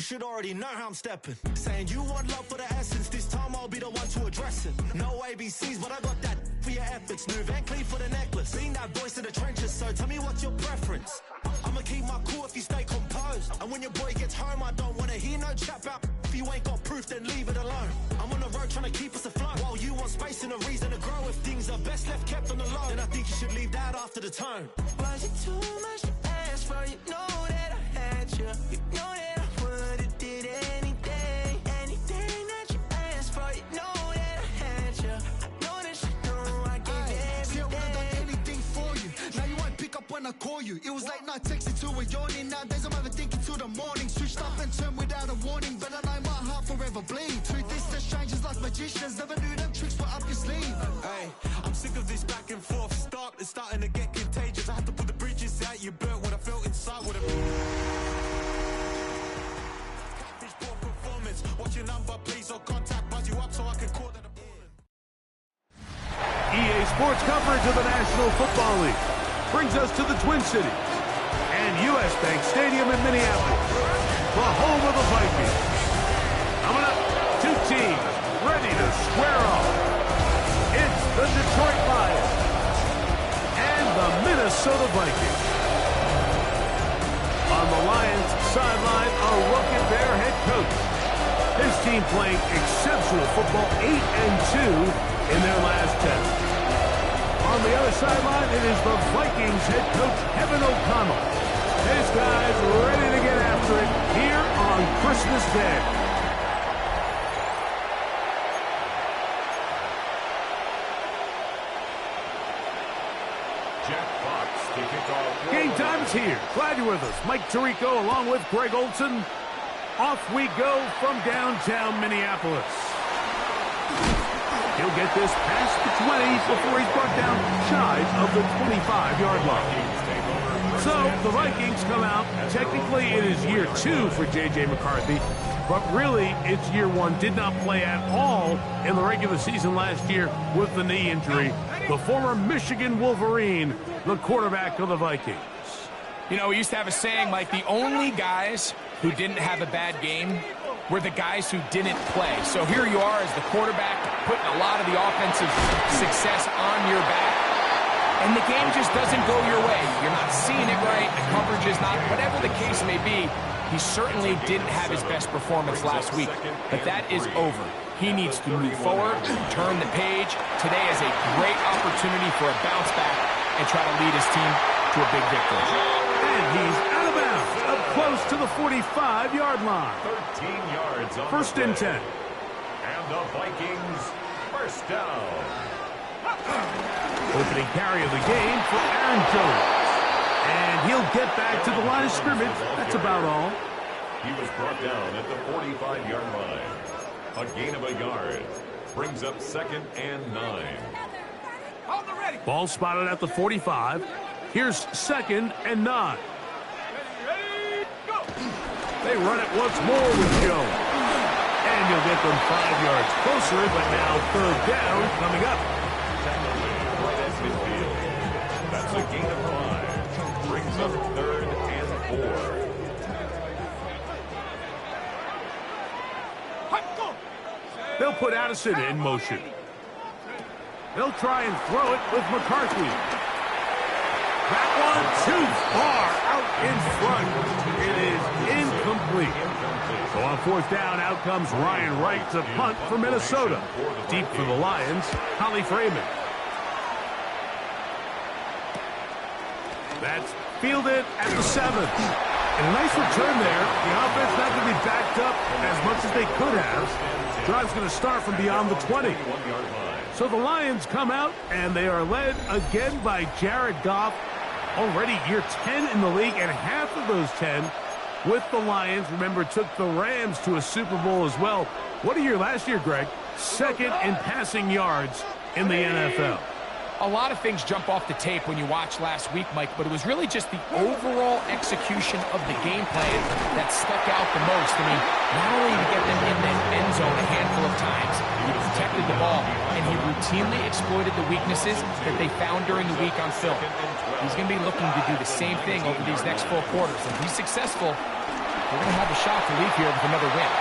should already know how I'm stepping. Saying you want love for the essence, this time I'll be the one to address it. No ABCs, but I got that for your efforts. New Van Cleef for the necklace. Being that voice in the trenches, so tell me what's your preference. I'ma keep my cool if you stay composed. And when your boy gets home, I don't wanna hear no chat about if you ain't got proof, then leave it alone. I'm on the road trying to keep us afloat. While you want space and a reason to grow. If things are best left kept on the low, then I think you should leave that after the tone. Was it too much to ask for? You know that I had you. You know that I would've did anything. Anything that you asked for. You know that I had you. I know that you know I gave everything. See, I would've done anything for you. Now you won't pick up when I call you. It was late night texting to a yawning. Nowadays I'm overthinking till the morning. Switched up and turned without a warning. But I know my heart forever bleed. Truth is that strangers like magicians. Never knew them tricks were up your sleeve. Hey, I'm sick of this back and forth. It's starting to get contagious. I had to put the bridges out you burnt. What I felt inside would have catfish poor performance. Watch your number, please, or contact buzz you up so I can call that a EA Sports coverage of the National Football League brings us to the Twin Cities and U.S. Bank Stadium in Minneapolis, the home of the Vikings. Coming up, two teams ready to square off. It's the Detroit Lions and the Minnesota Vikings. On the Lions sideline, a look at their head coach. His team playing exceptional football, 8-2 in their last 10. On the other sideline, it is the Vikings head coach, Kevin O'Connell. This guy's ready to get after it here on Christmas Day. Game time is here. Glad you're with us. Mike Tirico along with Greg Olson. Off we go from downtown Minneapolis. He'll get this past the 20 before he's brought down shy of the 25-yard line. So the Vikings come out. Technically, it is year 2 for J.J. McCarthy, but really it's year 1. Did not play at all in the regular season last year with the knee injury. The former Michigan Wolverine, the quarterback of the Vikings. You know, we used to have a saying, Mike, the only guys who didn't have a bad game were the guys who didn't play. So here you are as the quarterback, putting a lot of the offensive success on your back, and the game just doesn't go your way. You're not seeing it right, the coverage is not, whatever the case may be. He certainly didn't have his best performance last week, but that is over. He needs to move forward, turn the page. Today is a great opportunity for a bounce back and try to lead his team to a big victory. And he's out of bounds, up close to the 45-yard line. 13 yards on first and 10. And the Vikings first down. Opening carry of the game for Aaron Jones. And he'll get back to the line of scrimmage. That's about all. He was brought down at the 45-yard line. A gain of a yard brings up 2nd and 9. Ball spotted at the 45. Here's 2nd and 9. They run it once more with Jones. And you'll get them 5 yards closer, but now 3rd down coming up. Right at midfield. That's a gain of 5. Brings up 3rd and 4. They'll put Addison in motion. They'll try and throw it with McCarthy. That one too far out in front. It is incomplete. So on 4th down, out comes Ryan Wright to punt for Minnesota. Deep for the Lions, Holly Freeman. That's fielded at the 7th. And a nice return there. The offense not going to be backed up as much as they could have. Drive's going to start from beyond the 20. So the Lions come out, and they are led again by Jared Goff. Already year 10 in the league, and half of those 10 with the Lions. Remember, took the Rams to a Super Bowl as well. What a year last year, Greg. 2nd in passing yards in the NFL. A lot of things jump off the tape when you watch last week, Mike, but it was really just the overall execution of the game plan that stuck out the most. I mean, not only did he get them in the end zone a handful of times, he protected the ball, and he routinely exploited the weaknesses that they found during the week on film. He's going to be looking to do the same thing over these next 4 quarters. If he's successful, they're going to have a shot to leave here with another win.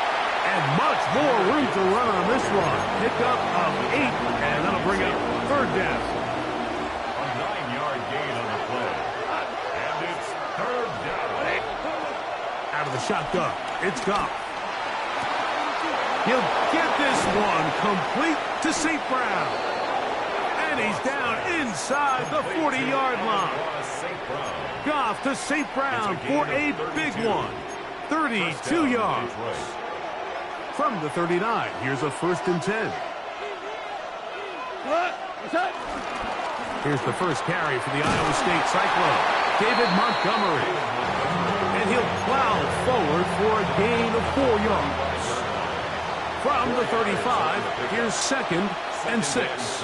And much more room to run on this one. Pickup of 8, and that'll bring up third down. A 9-yard gain on the play. And it's third down. Out of the shotgun, it's Goff. He'll get this one complete to St. Brown. And he's down inside the 40-yard line. Goff to St. Brown for a big one. 32 yards. From the 39, here's a 1st and 10. Here's the first carry for the Iowa State Cyclone, David Montgomery. And he'll plow forward for a gain of 4 yards. From the 35, here's 2nd and 6.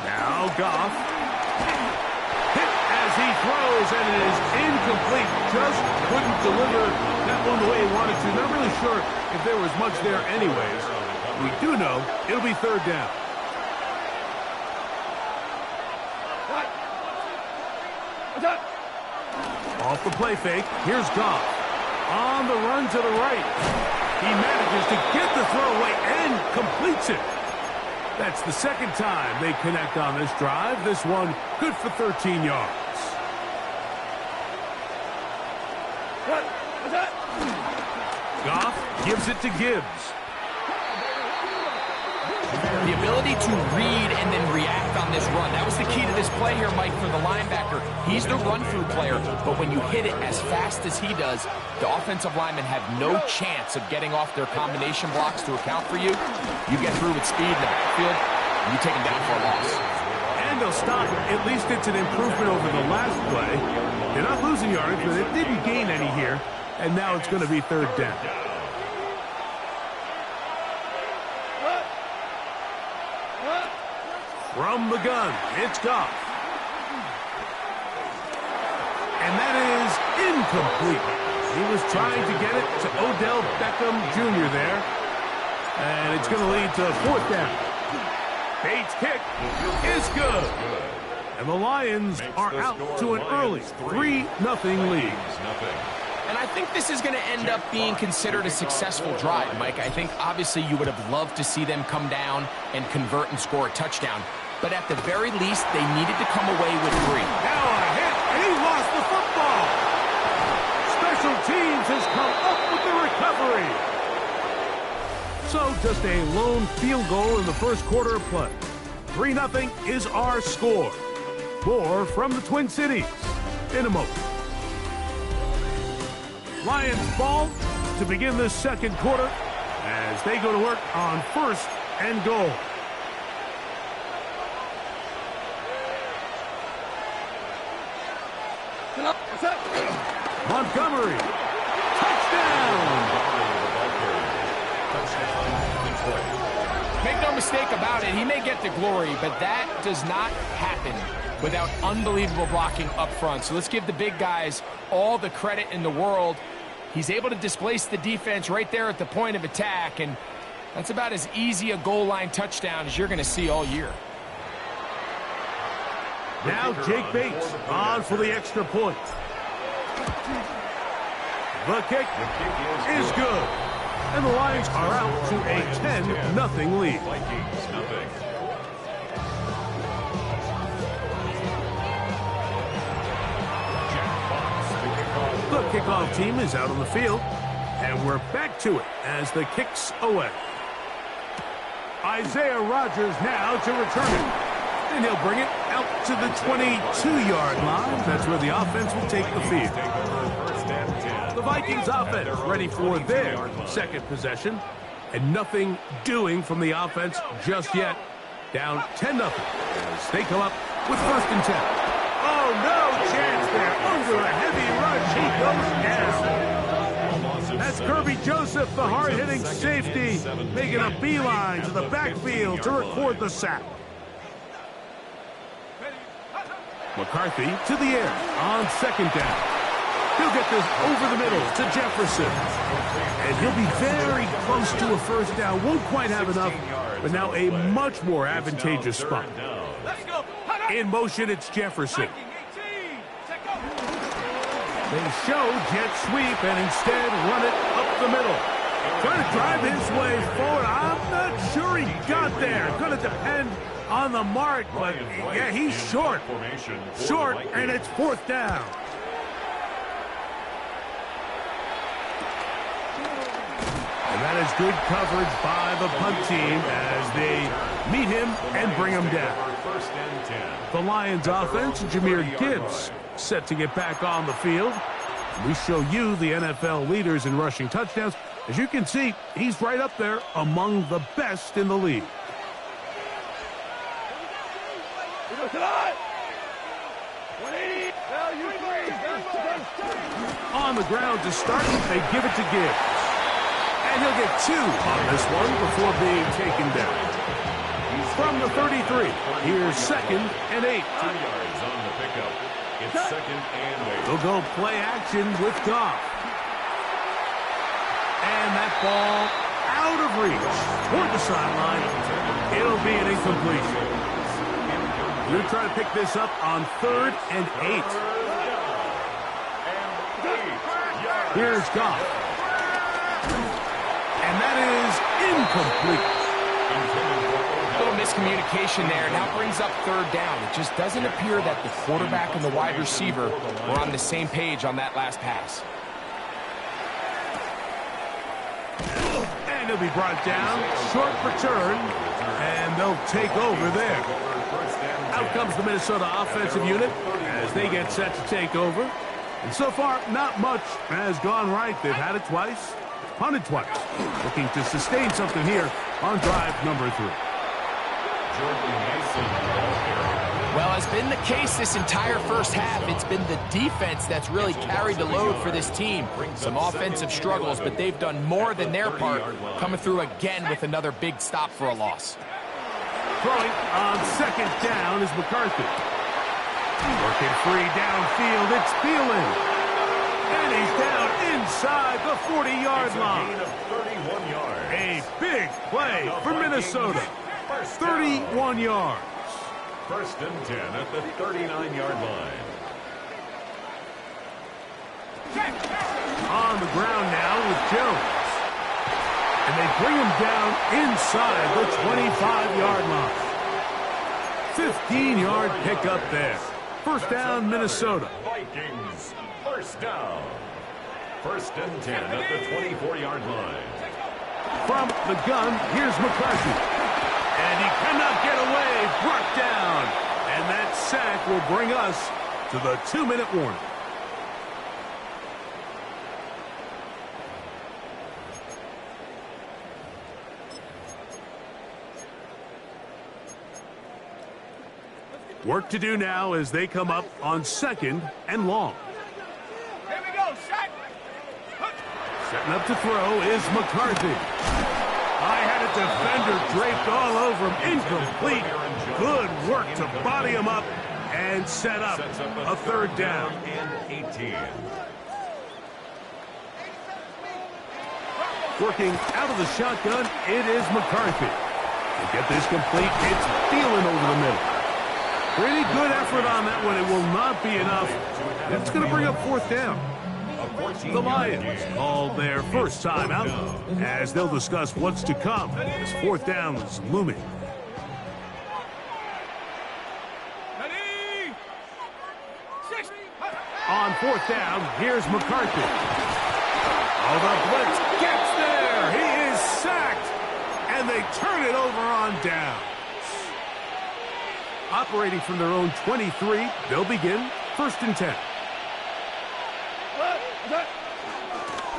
Now Goff. Hit as he throws, and it is incomplete. Just couldn't deliver that one the way he wanted to. Not really sure if there was much there anyways. We do know it'll be third down. Off the play fake, here's Goff. On the run to the right. He manages to get the throw away and completes it. That's the 2nd time they connect on this drive. This one good for 13 yards. Goff gives it to Gibbs. The ability to read and then react on this run. That was the key to this play here, Mike, for the linebacker. He's the run-through player, but when you hit it as fast as he does, the offensive linemen have no chance of getting off their combination blocks to account for you. You get through with speed in the backfield, and you take him down for a loss. And they'll stop. At least it's an improvement over the last play. They're not losing yardage, but it didn't gain any here, and now it's going to be third down. From the gun, it's Goff. And that is incomplete. He was trying to get it to Odell Beckham Jr. there. And it's going to lead to 4th down. Bates' kick is good. And the Lions are out to an early 3-0 lead. And I think this is going to end up being considered a successful drive, Mike. I think obviously you would have loved to see them come down and convert and score a touchdown. But at the very least, they needed to come away with 3. Now a hit, and he lost the football. Special teams has come up with the recovery. So just a lone field goal in the first quarter of play. 3-0 is our score. More from the Twin Cities in a moment. Lions ball to begin this second quarter as they go to work on 1st and goal. Montgomery, touchdown! Make no mistake about it, he may get the glory, but that does not happen without unbelievable blocking up front. So let's give the big guys all the credit in the world. He's able to displace the defense right there at the point of attack, and that's about as easy a goal line touchdown as you're going to see all year. Now Jake Bates on for the extra point. The kick is good. And the Lions are out to a 10-0 lead. Vikings nothing. The kickoff team is out on the field, and we're back to it as the kick's away. Isaiah Rodgers now to return it, and he'll bring it out to the 22-yard line. That's where the offense will take the field. The Vikings offense ready for their second possession, and nothing doing from the offense just yet. Down 10-0 as they come up with 1st and 10. Oh, no chance there. Under a heavy rush, he goes down. That's Kirby Joseph, the hard-hitting safety, making a beeline to the backfield to record the sack. McCarthy to the air on 2nd down. He'll get this over the middle to Jefferson. And he'll be very close to a 1st down. Won't quite have enough, but now a much more advantageous spot. In motion, it's Jefferson. They show jet sweep and instead run it up the middle. Trying to drive his way forward. I'm not sure he got there. Going to depend on the mark, but yeah, he's short. Short, and it's 4th down. And that is good coverage by the punt team as they meet him and bring him down. The Lions offense, Jahmyr Gibbs, set to get back on the field. We show you the NFL leaders in rushing touchdowns. As you can see, he's right up there among the best in the league. On the ground to start, they give it to Gibbs. And he'll get 2 on this one before being taken down. From the 33, here's 2nd and 8. 2 yards on the pickup. It's 2nd and 8. They'll go play action with Goff. And that ball out of reach toward the sideline. It'll be an incompletion. You're trying to pick this up on 3rd and 8. Here's Goff. And that is incomplete. A little miscommunication there. Now brings up 3rd down. It just doesn't appear that the quarterback and the wide receiver were on the same page on that last pass. And he'll be brought down. Short return. And they'll take over there. Out comes the Minnesota offensive unit as they get set to take over. And so far, not much has gone right. They've had it twice, punted twice. Looking to sustain something here on drive number 3. Well, as been the case this entire first half, it's been the defense that's really carried the load for this team. Some offensive struggles, but they've done more than their part, coming through again with another big stop for a loss. Throwing on 2nd down is McCarthy. Working free downfield, it's Thielen. And he's down inside the 40-yard line. A big play for Minnesota. 31 yards. 1st and 10 at the 39-yard line. On the ground now with Jones. And they bring him down inside the 25-yard line. 15-yard pickup there. 1st down, Minnesota. Vikings, 1st down. 1st and 10 at the 24-yard line. From the gun, here's McCarthy. And he cannot get away, brought down. And that sack will bring us to the 2-minute warning. Work to do now as they come up on 2nd and long. Here we go, shot. Setting up to throw is McCarthy. I had a defender draped all over him. Incomplete. Good work to body him up and set up a 3rd down. And 18. Working out of the shotgun, it is McCarthy. To get this complete, it's Thielen over the middle. Pretty good effort on that one. It will not be enough. It's going to bring up 4th down. The Lions called their first time out as they'll discuss what's to come as 4th down is looming. On 4th down, here's McCarthy. Oh, the blitz gets there. He is sacked, and they turn it over on down. Operating from their own 23, they'll begin 1st and 10.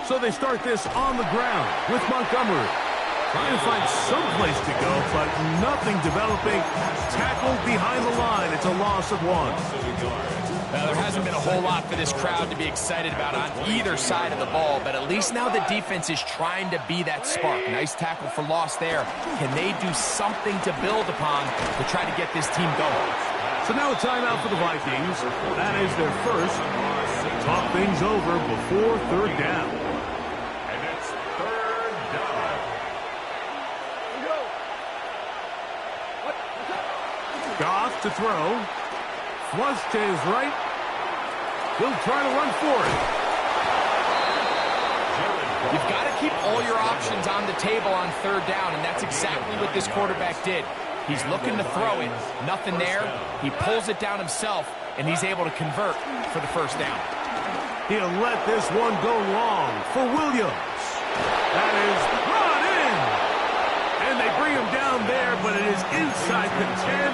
So they start this on the ground with Montgomery. Trying to find some place to go, but nothing developing. Tackled behind the line. It's a loss of 1. Now, there hasn't been a whole lot for this crowd to be excited about on either side of the ball, but at least now the defense is trying to be that spark. Nice tackle for loss there. Can they do something to build upon to try to get this team going? So now a timeout for the Vikings. That is their first. Talk things over before 3rd down. And it's 3rd down. Goff to throw. Flush to his right. He'll try to run for it. You've got to keep all your options on the table on third down, and that's exactly what this quarterback did. He's looking to throw it, nothing there. He pulls it down himself, and he's able to convert for the first down. He'll let this one go long for Williams. That is brought in. And they bring him down there, but it is inside the 10.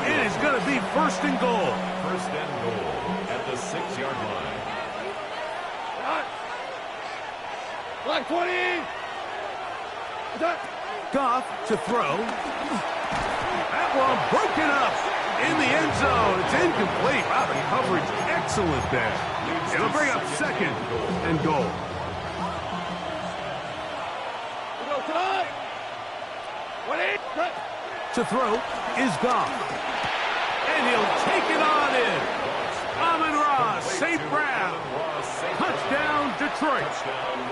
It is going to be first and goal. First and goal at the 6-yard line. Like 20. Goff to throw. That one broken up in the end zone. It's incomplete. Wow, the coverage excellent there. It'll bring up second and goal. To throw is Goff. And he'll take it on in. Amon-Ra, St. Brown. Touchdown, Detroit.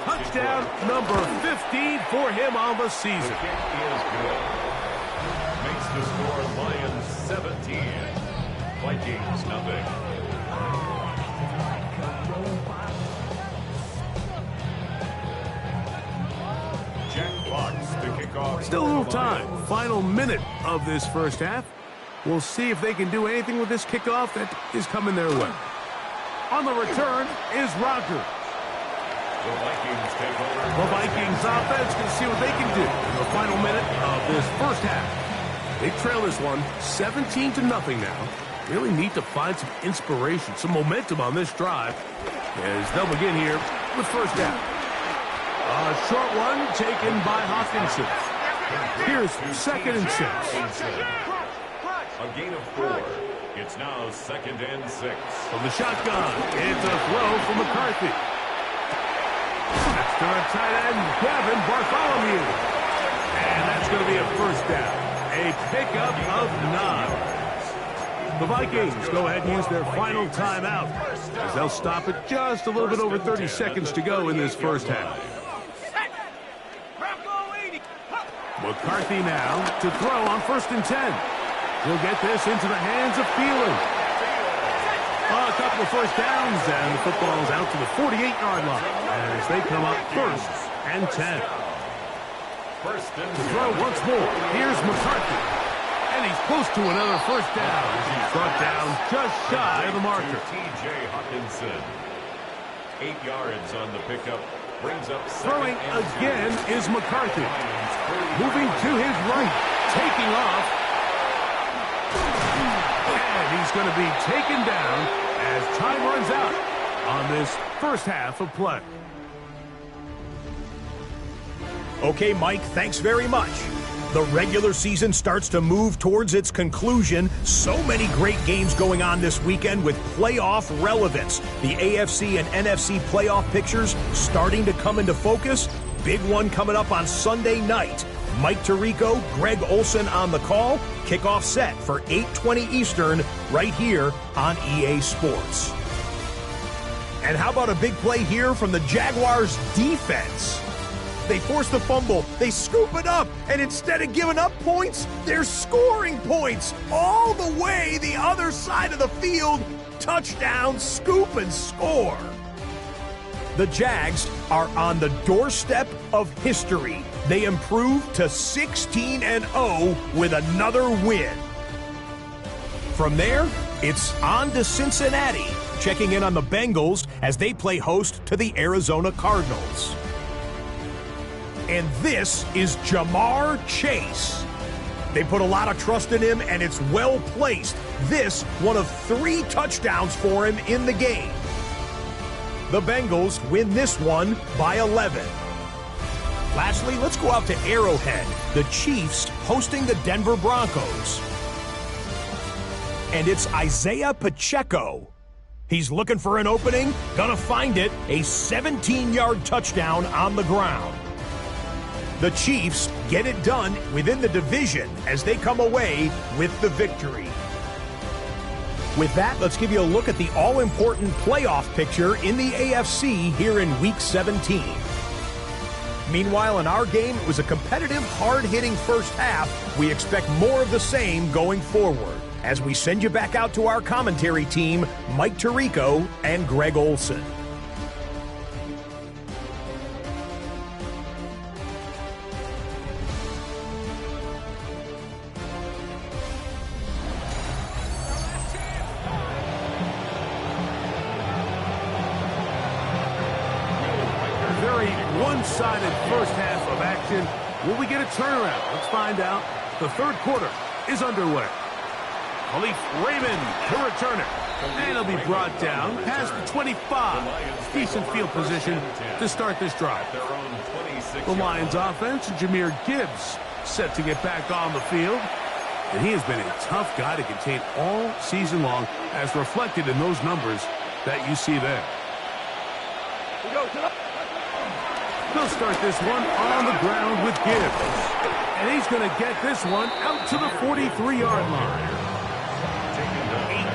Touchdown number 15 for him on the season. The kick is good. Makes the score Lions 17. Vikings nothing. Jack Fox to kick off. Still a little time. Final minute of this first half. We'll see if they can do anything with this kickoff that is coming their way. On the return is Roger. The Vikings take over. The Vikings offense can see what they can do in the final minute of this first half. They trail this one 17-0 now. Really need to find some inspiration, some momentum on this drive as they'll begin here with first down. A short one taken by Hawkinson. Here's 2nd and 6. A gain of 4. It's now 2nd and 6. From the shotgun, it's a throw from McCarthy. That's to the tight end, Kevin Bartholomew. And that's going to be a first down. A pickup of 9. The Vikings go ahead and use their final timeout as they'll stop it just a little bit over 30 seconds to go in this first half. McCarthy now to throw on 1st and 10. He'll get this into the hands of Thielen. A couple of first downs, and the football's out to the 48-yard line as they come up 1st and 10. To throw once more, here's McCarthy. And he's close to another first down as he's brought down just shy of the marker. T.J. Hawkinson. 8 yards on the pickup. Brings up throwing again is McCarthy. Moving to his right, taking off. And he's going to be taken down as time runs out on this first half of play. Okay, Mike, thanks very much. The regular season starts to move towards its conclusion. So many great games going on this weekend with playoff relevance. The AFC and NFC playoff pictures starting to come into focus. Big one coming up on Sunday night. Mike Tirico, Greg Olson on the call. Kickoff set for 8:20 Eastern right here on EA Sports. And how about a big play here from the Jaguars defense? They force the fumble, they scoop it up, and instead of giving up points, they're scoring points all the way the other side of the field. Touchdown, scoop, and score. The Jags are on the doorstep of history. They improved to 16-0 with another win. From there, it's on to Cincinnati, checking in on the Bengals as they play host to the Arizona Cardinals. And this is Jamar Chase. They put a lot of trust in him, and it's well placed. This, one of 3 touchdowns for him in the game. The Bengals win this one by 11. Lastly, let's go out to Arrowhead. The Chiefs hosting the Denver Broncos. And it's Isaiah Pacheco. He's looking for an opening, gonna find it, a 17-yard touchdown on the ground. The Chiefs get it done within the division as they come away with the victory. With that, let's give you a look at the all-important playoff picture in the AFC here in Week 17. Meanwhile, in our game, it was a competitive, hard-hitting first half. We expect more of the same going forward. as we send you back out to our commentary team, Mike Tirico and Greg Olson. One-sided first half of action. Will we get a turnaround? Let's find out. The third quarter is underway. Khalif Raymond to return it. And it'll be brought down past the 25. Decent field position to start this drive. The Lions offense, Jahmyr Gibbs, set to get back on the field. And he has been a tough guy to contain all season long, as reflected in those numbers that you see there. He'll start this one on the ground with Gibbs. And he's going to get this one out to the 43-yard line.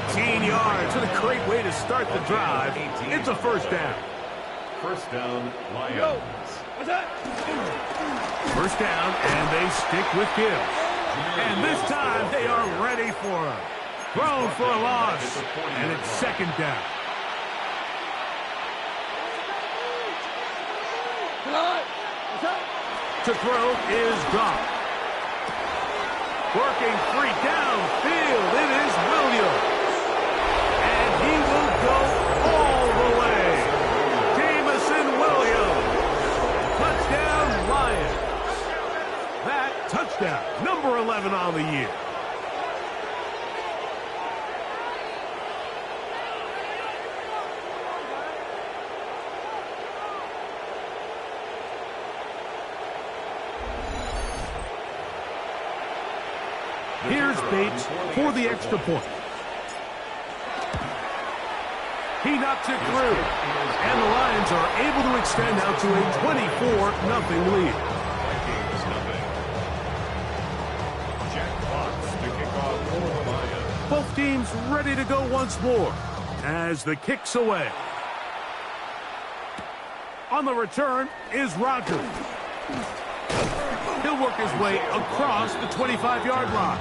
18 yards. What a great way to start the drive. It's a first down. First down, Lions. First down, and they stick with Gibbs. And this time, they are ready for him. Thrown for a loss. And it's second down. To throw is Goff. Working free downfield. It is Williams. And he will go all the way. Jamison Williams. Touchdown, Lions. That touchdown, number 11 on the year. Here's Bates for the extra point. He knocks it through. And the Lions are able to extend out to a 24-0 lead. Vikings nothing. Jack Fox to kick off for the Lions. Both teams ready to go once more as the kick's away. On the return is Rodgers. He'll work his way across the 25-yard line.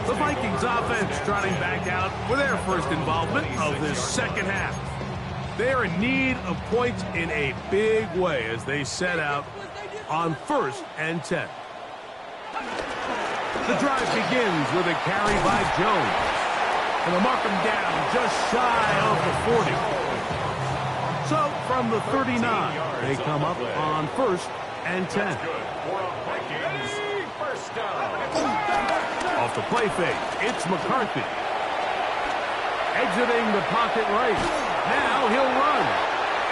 The Vikings offense trotting back out for their first involvement of this second half. They're in need of points in a big way as they set out on 1st and 10. The drive begins with a carry by Jones. And they'll mark him down just shy of the 40. So from the 39, they come up on 1st and 10. Off the play fake, it's McCarthy. Exiting the pocket right. Now he'll run.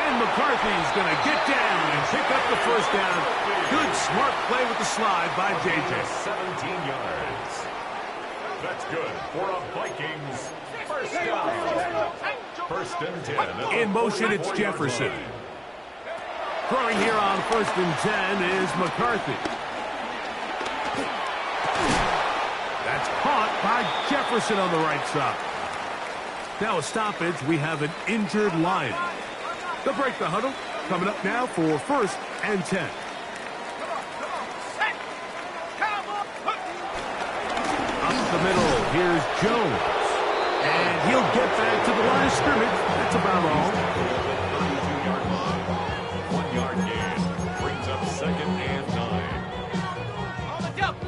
And McCarthy's going to get down and pick up the first down. Good, smart play with the slide by JJ. 17 yards. That's good for a Vikings first down. 1st and 10. In motion, it's Jefferson. Throwing here on 1st and 10 is McCarthy. That's caught by Jefferson on the right side. Now a stoppage. We have an injured Lion. They'll break the huddle. Coming up now for 1st and 10. Up the middle. Here's Jones. And he'll get back to the line of scrimmage. That's about all. 1-yard gain. Brings up 2nd and 9.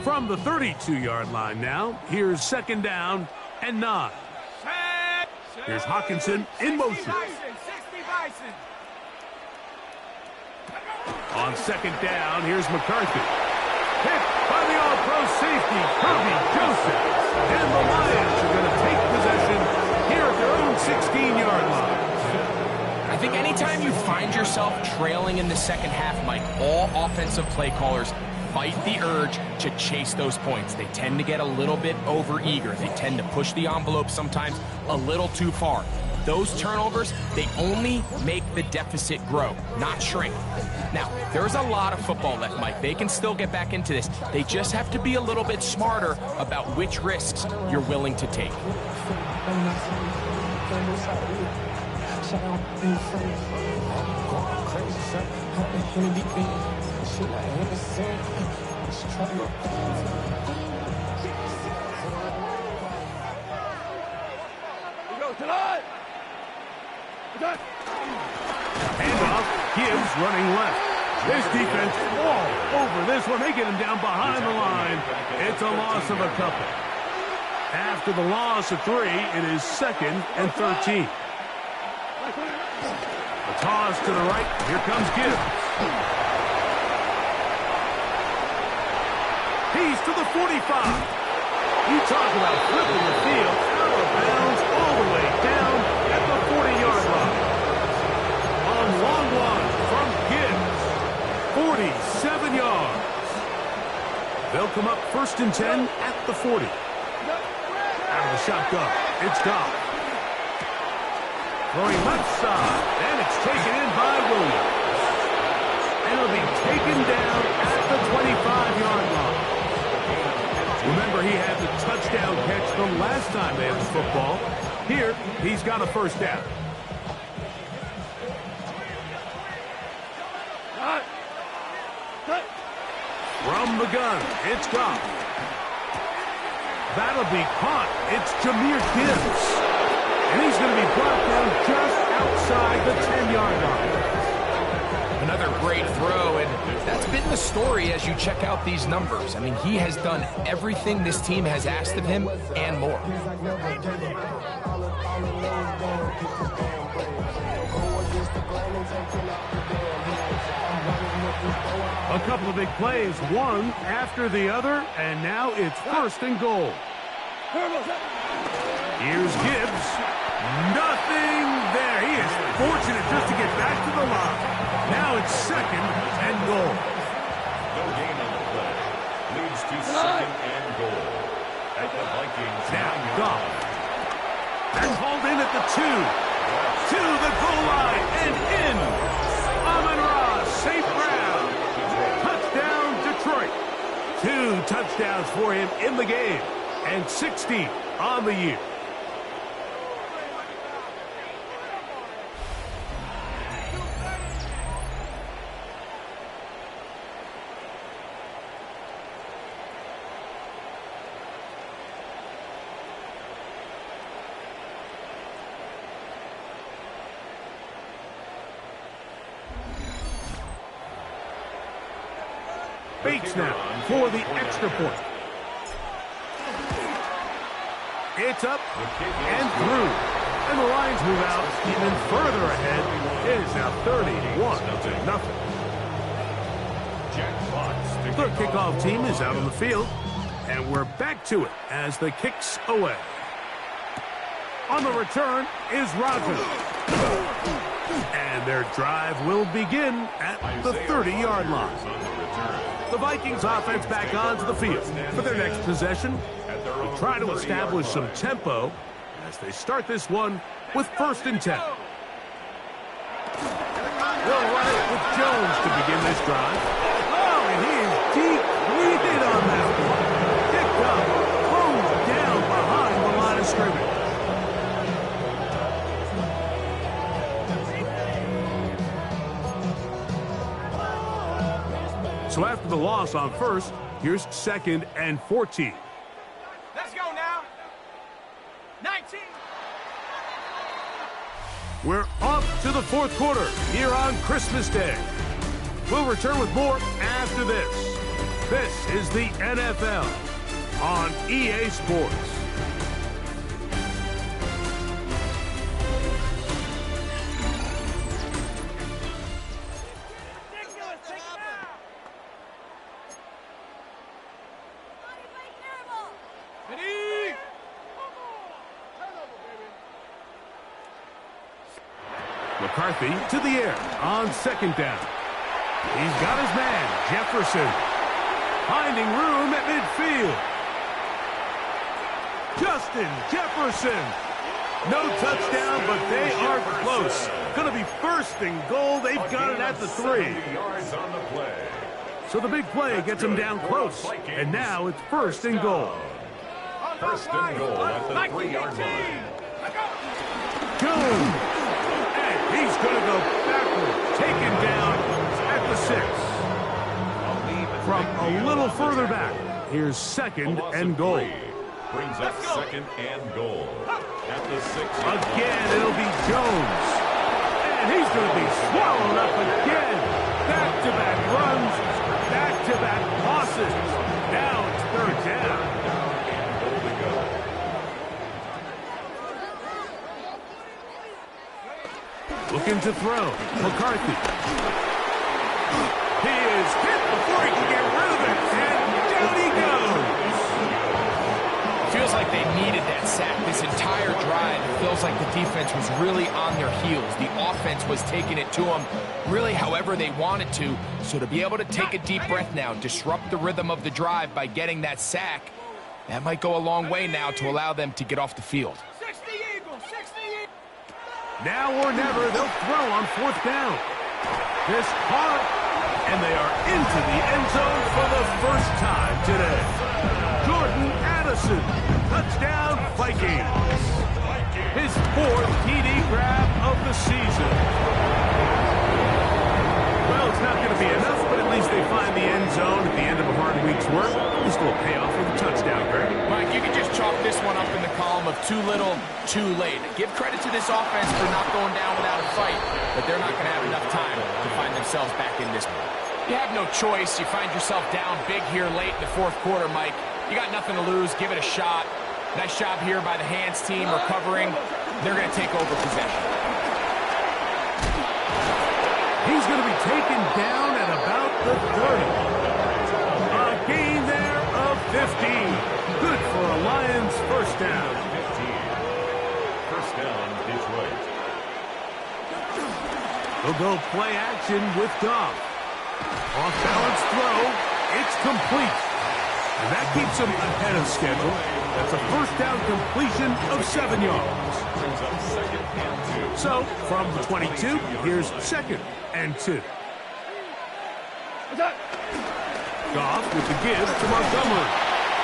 From the 32-yard line now, here's 2nd down and 9. Here's Hawkinson in motion. On 2nd down, here's McCarthy. Hit by the all-pro safety, Kirby Joseph. And the Lions are going to take possession here at their own 16-yard line. I think anytime you find yourself trailing in the second half, Mike, all offensive play callers fight the urge to chase those points. They tend to get a little bit overeager. They tend to push the envelope sometimes a little too far. Those turnovers, they only make the deficit grow, not shrink. Now, there's a lot of football left, Mike. They can still get back into this. They just have to be a little bit smarter about which risks you're willing to take. Handoff, Gibbs running left. This defense all over this one. They get him down behind the line. It's a loss of a couple. After the loss of 3, it is 2nd and 13. A toss to the right. Here comes Gibbs. He's to the 45. You talk about flipping the field out of bounds all the way down at the 40-yard line. On long one from Gibbs, 47 yards. They'll come up 1st and 10 at the 40. Out of the shotgun, it's Goff. Throwing left side, and it's taken in by Williams. And it'll be taken down at the 25-yard line. Remember, he had the touchdown catch from last time they had the football. Here, he's got a 1st down. From the gun, it's Goff. That'll be caught. It's Jahmyr Gibbs. And he's going to be brought down just outside the 10-yard line. Another great throw, and that's been the story as you check out these numbers. I mean, he has done everything this team has asked of him and more. A couple of big plays, one after the other, and now it's 1st and goal. Here's Gibbs. Nothing there. He is fortunate just to get back to the line. Now it's 2nd and goal. No gain on the play. Leads to 2nd and goal. At the Vikings. Now Goff. That's hauled in at the 2. To the goal line and in. Amon-Ra, St. Brown. Touchdown, Detroit. 2 touchdowns for him in the game. And 60 on the year. Bates now for the extra point. It's up and through. And the Lions move out even further ahead. It is now 31-0. The kickoff team is out on the field. And we're back to it as the kick's away. On the return is Rogers. And their drive will begin at the 30-yard line. The Vikings offense back onto the field for their next possession. They try to establish some tempo as they start this one with 1st and 10. They'll run it with Jones to begin this drive. Oh, and he is depleted on that one. Picked up, thrown down behind the line of scrimmage. So after the loss on 1st, here's 2nd and 14. Let's go now. 19. We're off to the 4th quarter here on Christmas Day. We'll return with more after this. This is the NFL on EA Sports. McCarthy to the air on 2nd down. He's got his man, Jefferson. Finding room at midfield. Justin Jefferson. No touchdown, but they are close. Going to be 1st and goal. They've got it at the 3. So the big play gets them down close. And now it's 1st and goal. 1st and goal at the 3-yard line. Jones. He's going to go backwards, taken down at the 6. From a little further back, here's 2nd and goal. Brings up second and goal. At the 6. Again, it'll be Jones. And he's going to be swallowed up again. Back-to-back runs, back-to-back losses. Now it's third down. Looking to throw. McCarthy. He is hit before he can get rid of it. And down he goes. Feels like they needed that sack this entire drive. It feels like the defense was really on their heels. The offense was taking it to them really however they wanted to. So to be able to take a deep breath now, disrupt the rhythm of the drive by getting that sack, that might go a long way now to allow them to get off the field. Now or never, they'll throw on fourth down. This caught, and they are into the end zone for the first time today. Jordan Addison, touchdown Vikings. His 4th TD grab of the season. Well, it's not going to be enough, but at least they find the end zone at the end of a hard week's work. This will pay off with a touchdown, Greg. Mike, you can just chalk this one up in the column of too little, too late. Give credit to this offense for not going down without a fight, but they're not going to have enough time to find themselves back in this one. You have no choice. You find yourself down big here late in the fourth quarter, Mike. You got nothing to lose. Give it a shot. Nice job here by the hands team recovering. They're going to take over possession. He's going to be taken down at about the 30. A gain there of 15. Good for a Lions first down. 15. First down, Detroit. They'll go play action with Goff. Off-balance throw. It's complete. And that keeps him ahead of schedule. That's a first down completion of 7 yards. Brings up second and 2. So, from the 22, here's second and 2. Goff with the give to Montgomery.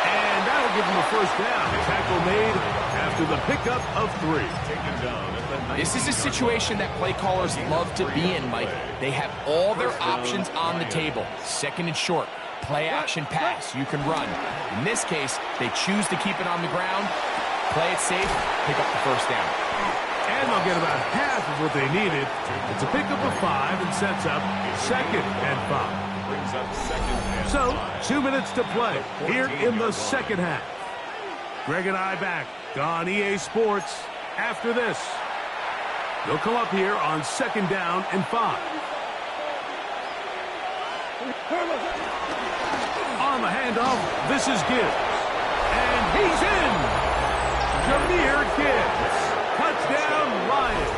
And that'll give him a first down. Tackle made after the pickup of 3. Taken down at the 19. This is a situation that play callers love to be in, Mike. They have all their options on the table. Second and short. Play action pass. You can run. In this case, they choose to keep it on the ground, play it safe, pick up the first down. And they'll get about half of what they needed. It's a pickup of 5 and sets up second and 5. Brings up second and So, 5. 2 minutes to play here in the second half. Greg and I back on EA Sports after this. They'll come up here on second down and 5. On the handoff, this is Gibbs. And he's in! Jahmyr Gibbs. Touchdown, Lions.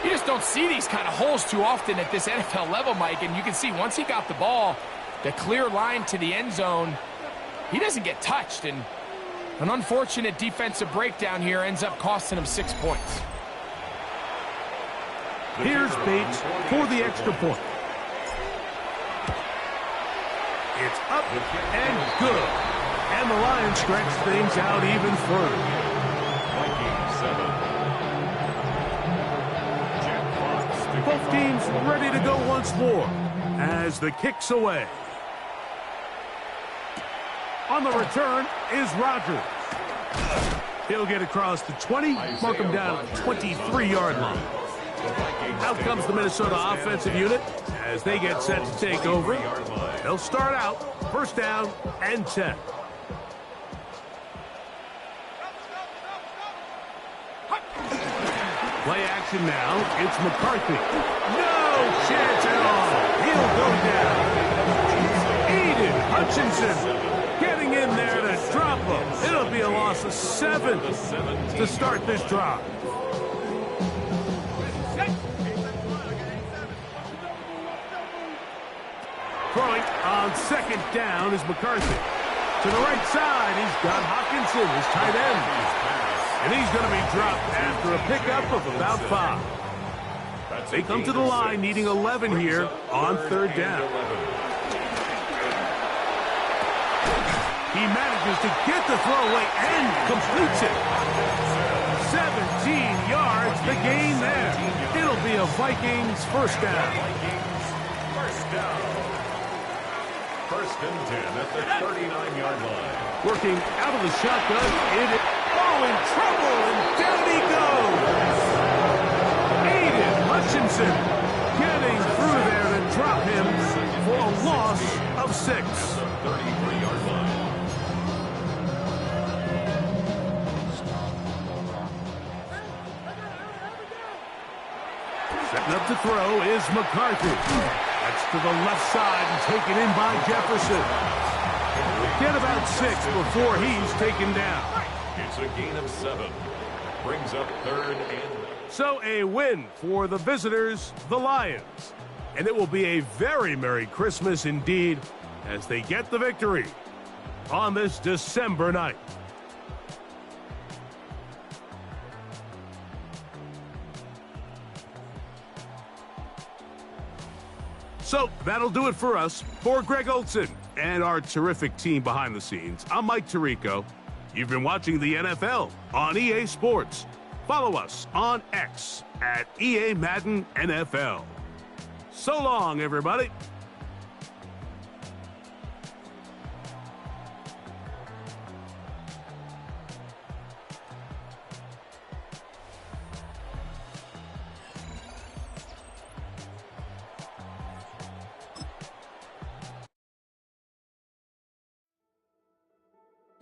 You just don't see these kind of holes too often at this NFL level, Mike. And you can see once he got the ball, the clear line to the end zone, he doesn't get touched. And an unfortunate defensive breakdown here ends up costing him 6 points. Here's Bates for the extra point. It's up and good. And the Lions stretch things out even further. Vikings 7. Jack Fox to Both kick teams off. ready to go once more as the kick's away. On the return is Rodgers. He'll get across the 20, mark him down at the 23-yard line. Out comes the Minnesota offensive unit as they get set to take over. They'll start out first down and 10. Play action now. It's McCarthy. No chance at all. He'll go down. Aiden Hutchinson getting in there to drop him. It'll be a loss of 7 to start this drive. Throwing on second down is McCarthy. To the right side, he's got Hawkinson, his tight end. And he's going to be dropped after a pickup of about 5. They come to the line needing 11 here on third down. He manages to get the throw away and completes it. 17 yards, the gain there. It'll be a Vikings first down. First and 10 at the 39-yard line. Working out of the shotgun. In trouble, and down he goes. Aiden Hutchinson getting through there to drop him for a loss of 6. At the 33-yard line. Setting up to throw is McCarthy. That's to the left side and taken in by Jefferson. Get about 6 before he's taken down. It's a gain of 7. Brings up 3rd and... So a win for the visitors, the Lions. And it will be a very Merry Christmas indeed as they get the victory on this December night. So that'll do it for us. For Greg Olson and our terrific team behind the scenes, I'm Mike Tirico. You've been watching the NFL on EA Sports. Follow us on X at EA Madden NFL. So long, everybody.